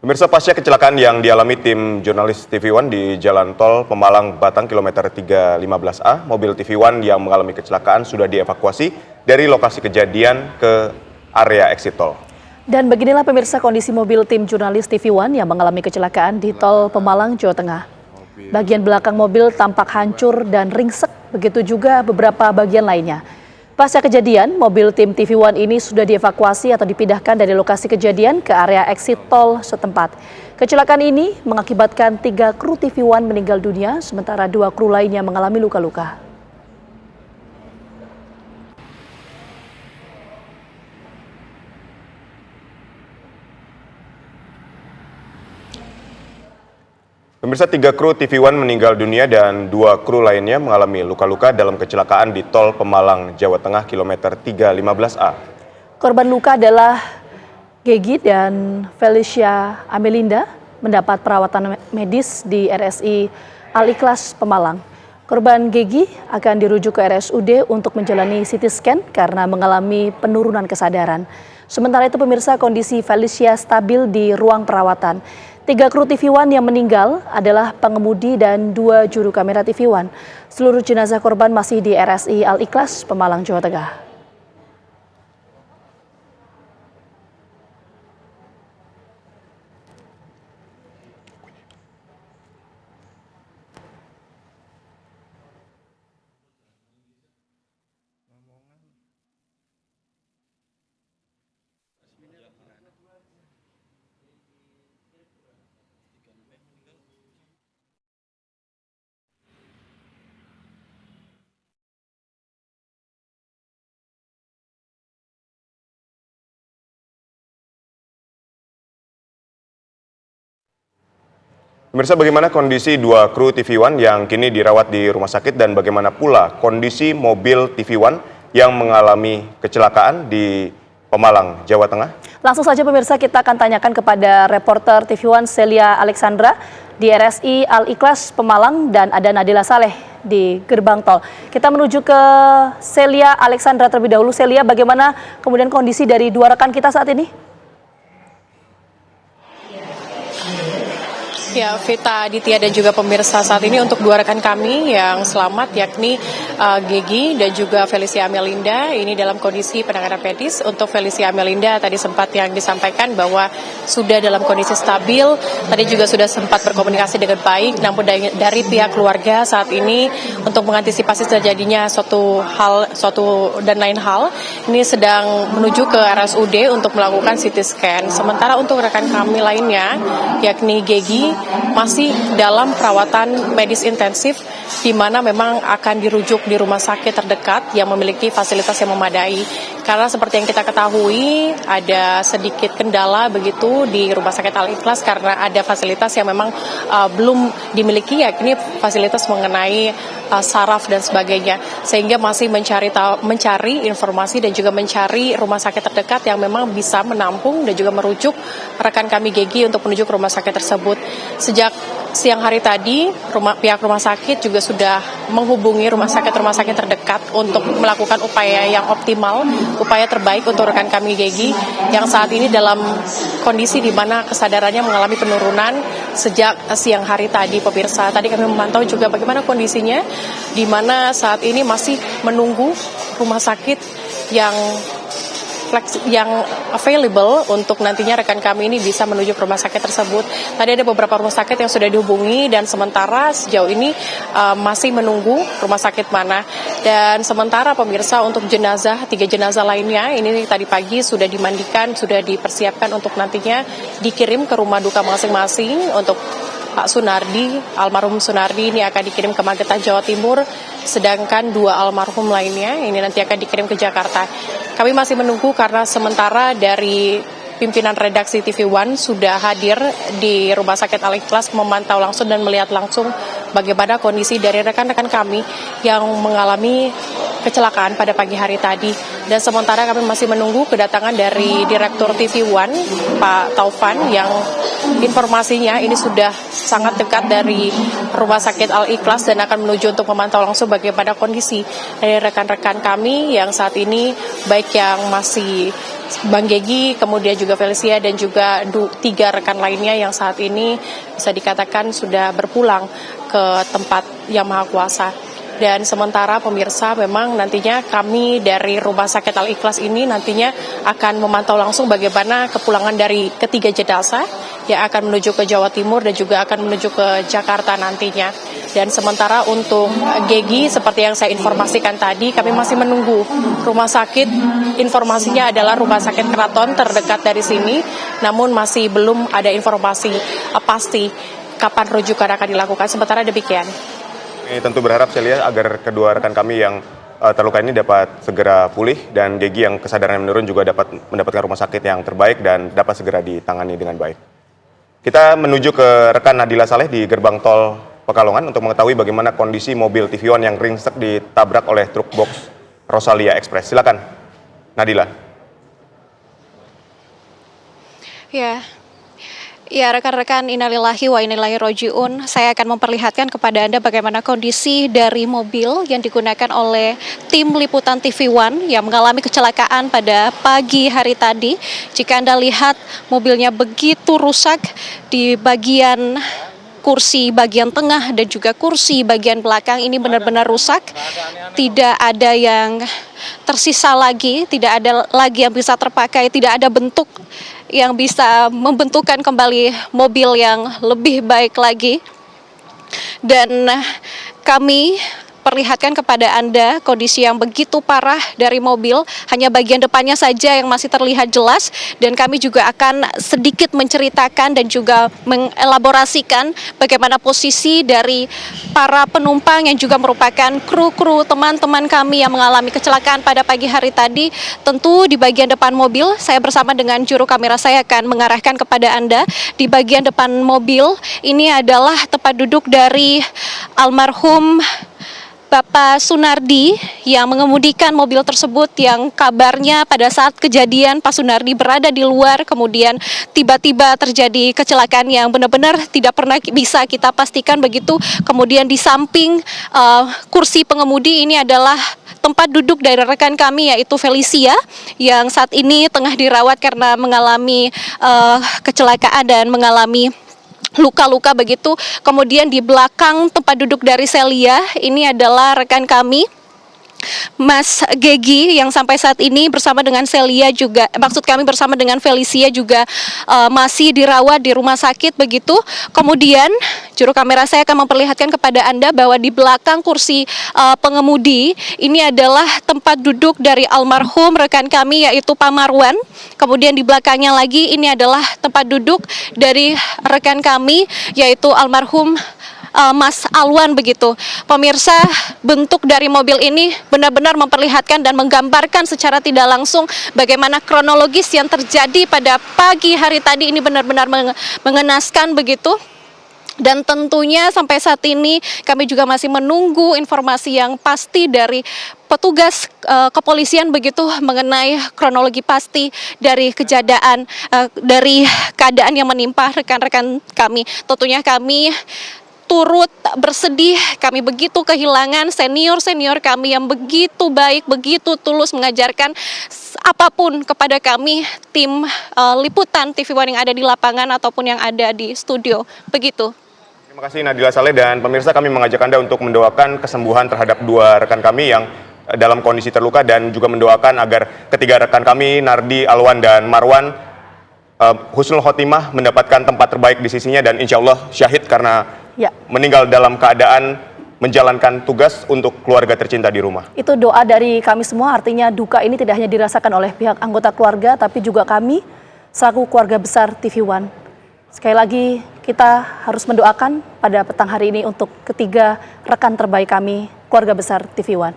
Pemirsa, pasca kecelakaan yang dialami tim jurnalis TV One di Jalan Tol Pemalang Batang kilometer 315A, mobil TV One yang mengalami kecelakaan sudah dievakuasi dari lokasi kejadian ke area exit tol. Dan beginilah pemirsa kondisi mobil tim jurnalis TV One yang mengalami kecelakaan di Tol Pemalang, Jawa Tengah. Bagian belakang mobil tampak hancur dan ringsek, begitu juga beberapa bagian lainnya. Pasca kejadian, mobil tim TV One ini sudah dievakuasi atau dipindahkan dari lokasi kejadian ke area exit tol setempat. Kecelakaan ini mengakibatkan 3 kru TV One meninggal dunia, sementara 2 kru lainnya mengalami luka-luka. Pemirsa, 3 kru TV One meninggal dunia dan 2 kru lainnya mengalami luka-luka dalam kecelakaan di Tol Pemalang, Jawa Tengah, kilometer 315A. Korban luka adalah Gegi dan Felicia Amelinda mendapat perawatan medis di RSI Al-Ikhlas Pemalang. Korban Gegi akan dirujuk ke RSUD untuk menjalani CT scan karena mengalami penurunan kesadaran. Sementara itu pemirsa, kondisi Felicia stabil di ruang perawatan. 3 kru TV One yang meninggal adalah pengemudi dan 2 juru kamera TV One. Seluruh jenazah korban masih di RSI Al-Ikhlas Pemalang, Jawa Tengah. Pemirsa, bagaimana kondisi 2 kru TV One yang kini dirawat di rumah sakit dan bagaimana pula kondisi mobil TV One yang mengalami kecelakaan di Pemalang, Jawa Tengah? Langsung saja pemirsa, kita akan tanyakan kepada reporter TV One Celia Alexandra di RSI Al-Ikhlas Pemalang dan ada Nadila Saleh di gerbang tol. Kita menuju ke Celia Alexandra terlebih dahulu. Celia, bagaimana kemudian kondisi dari 2 rekan kita saat ini? Ya, Vita, Aditya dan juga pemirsa, saat ini untuk 2 rekan kami yang selamat yakni Gegi dan juga Felicia Amelinda ini dalam kondisi penanganan medis. Untuk Felicia Amelinda tadi sempat yang disampaikan bahwa sudah dalam kondisi stabil, tadi juga sudah sempat berkomunikasi dengan baik, namun dari pihak keluarga saat ini untuk mengantisipasi terjadinya suatu dan lain hal, ini sedang menuju ke RSUD untuk melakukan CT scan. Sementara untuk rekan kami lainnya yakni Gegi masih dalam perawatan medis intensif di mana memang akan dirujuk di rumah sakit terdekat yang memiliki fasilitas yang memadai. Karena seperti yang kita ketahui ada sedikit kendala begitu di rumah sakit Al-Ikhlas karena ada fasilitas yang memang belum dimiliki, yakni fasilitas mengenai saraf dan sebagainya. Sehingga masih mencari informasi dan juga mencari rumah sakit terdekat yang memang bisa menampung dan juga merujuk rekan kami Gegi untuk menuju ke rumah sakit tersebut. Sejak siang hari tadi, pihak rumah sakit juga sudah menghubungi rumah sakit terdekat untuk melakukan upaya yang optimal, upaya terbaik untuk rekan kami Gegi yang saat ini dalam kondisi di mana kesadarannya mengalami penurunan sejak siang hari tadi, pemirsa. Tadi kami memantau juga bagaimana kondisinya, di mana saat ini masih menunggu rumah sakit yang available untuk nantinya rekan kami ini bisa menuju ke rumah sakit tersebut. Tadi ada beberapa rumah sakit yang sudah dihubungi dan sementara sejauh ini masih menunggu rumah sakit mana. Dan sementara pemirsa untuk 3 jenazah lainnya ini tadi pagi sudah dimandikan, sudah dipersiapkan untuk nantinya dikirim ke rumah duka masing-masing. Untuk Pak Sunardi, almarhum Sunardi ini akan dikirim ke Magetan, Jawa Timur, sedangkan 2 almarhum lainnya ini nanti akan dikirim ke Jakarta. Kami masih menunggu karena sementara dari pimpinan redaksi TV One sudah hadir di Rumah Sakit Al-Ikhlas memantau langsung dan melihat langsung bagaimana kondisi dari rekan-rekan kami yang mengalami kecelakaan pada pagi hari tadi. Dan sementara kami masih menunggu kedatangan dari Direktur TV One, Pak Taufan, yang informasinya ini sudah sangat dekat dari Rumah Sakit Al-Ikhlas dan akan menuju untuk memantau langsung bagaimana kondisi dari rekan-rekan kami yang saat ini, baik yang masih Bang Gegi, kemudian juga Felicia dan juga 3 rekan lainnya yang saat ini bisa dikatakan sudah berpulang ke tempat Yang Maha Kuasa. Dan sementara pemirsa, memang nantinya kami dari Rumah Sakit Al-Ikhlas ini nantinya akan memantau langsung bagaimana kepulangan dari ketiga jenazah yang akan menuju ke Jawa Timur dan juga akan menuju ke Jakarta nantinya. Dan sementara untuk Gegi, seperti yang saya informasikan tadi, kami masih menunggu rumah sakit. Informasinya adalah Rumah Sakit Keraton terdekat dari sini, namun masih belum ada informasi pasti kapan rujukan akan dilakukan. Sementara demikian. Ini tentu berharap saya lihat agar kedua rekan kami yang terluka ini dapat segera pulih dan Gegi yang kesadarannya menurun juga dapat mendapatkan rumah sakit yang terbaik dan dapat segera ditangani dengan baik. Kita menuju ke rekan Nadila Saleh di gerbang tol Pekalongan untuk mengetahui bagaimana kondisi mobil TV One yang ringsek ditabrak oleh truk box Rosalia Express. Silakan, Nadila. Ya, rekan-rekan, innalillahi wa inna ilaihi raji'un. Saya akan memperlihatkan kepada Anda bagaimana kondisi dari mobil yang digunakan oleh tim liputan TV One yang mengalami kecelakaan pada pagi hari tadi. Jika Anda lihat, mobilnya begitu rusak di bagian kursi bagian tengah dan juga kursi bagian belakang ini benar-benar rusak. Tidak ada yang tersisa lagi, tidak ada lagi yang bisa terpakai, tidak ada bentuk yang bisa membentukkan kembali mobil yang lebih baik lagi. Dan kami perlihatkan kepada Anda kondisi yang begitu parah dari mobil, hanya bagian depannya saja yang masih terlihat jelas, dan kami juga akan sedikit menceritakan dan juga mengelaborasikan bagaimana posisi dari para penumpang yang juga merupakan kru-kru teman-teman kami yang mengalami kecelakaan pada pagi hari tadi. Tentu di bagian depan mobil, saya bersama dengan juru kamera saya akan mengarahkan kepada Anda. Di bagian depan mobil ini adalah tempat duduk dari almarhum Bapak Sunardi yang mengemudikan mobil tersebut, yang kabarnya pada saat kejadian Pak Sunardi berada di luar, kemudian tiba-tiba terjadi kecelakaan yang benar-benar tidak pernah bisa kita pastikan begitu. Kemudian di samping kursi pengemudi ini adalah tempat duduk dari rekan kami, yaitu Felicia, yang saat ini tengah dirawat karena mengalami kecelakaan dan mengalami luka-luka begitu. Kemudian di belakang tempat duduk dari Celia ini adalah rekan kami, Mas Gegi, yang sampai saat ini bersama dengan Celia juga, maksud kami bersama dengan Felicia juga masih dirawat di rumah sakit begitu. Kemudian juru kamera saya akan memperlihatkan kepada Anda bahwa di belakang kursi pengemudi ini adalah tempat duduk dari almarhum rekan kami, yaitu Pak Marwan. Kemudian di belakangnya lagi ini adalah tempat duduk dari rekan kami, yaitu almarhum Mas Alwan begitu. Pemirsa, bentuk dari mobil ini benar-benar memperlihatkan dan menggambarkan secara tidak langsung bagaimana kronologis yang terjadi pada pagi hari tadi ini benar-benar mengenaskan begitu. Dan tentunya sampai saat ini kami juga masih menunggu informasi yang pasti dari petugas kepolisian begitu mengenai kronologi pasti dari kejadian dari keadaan yang menimpa rekan-rekan kami. Tentunya kami turut bersedih, kami begitu kehilangan senior-senior kami yang begitu baik, begitu tulus mengajarkan apapun kepada kami, tim liputan TV One yang ada di lapangan ataupun yang ada di studio. Begitu. Terima kasih Nadila Saleh, dan pemirsa, kami mengajak Anda untuk mendoakan kesembuhan terhadap dua rekan kami yang dalam kondisi terluka, dan juga mendoakan agar ketiga rekan kami, Nardi, Alwan, dan Marwan, husnul khotimah, mendapatkan tempat terbaik di sisinya dan insya Allah syahid karena meninggal dalam keadaan menjalankan tugas untuk keluarga tercinta di rumah. Itu doa dari kami semua, artinya duka ini tidak hanya dirasakan oleh pihak anggota keluarga, tapi juga kami selaku keluarga besar TV One. Sekali lagi kita harus mendoakan pada petang hari ini untuk ketiga rekan terbaik kami, keluarga besar TV One.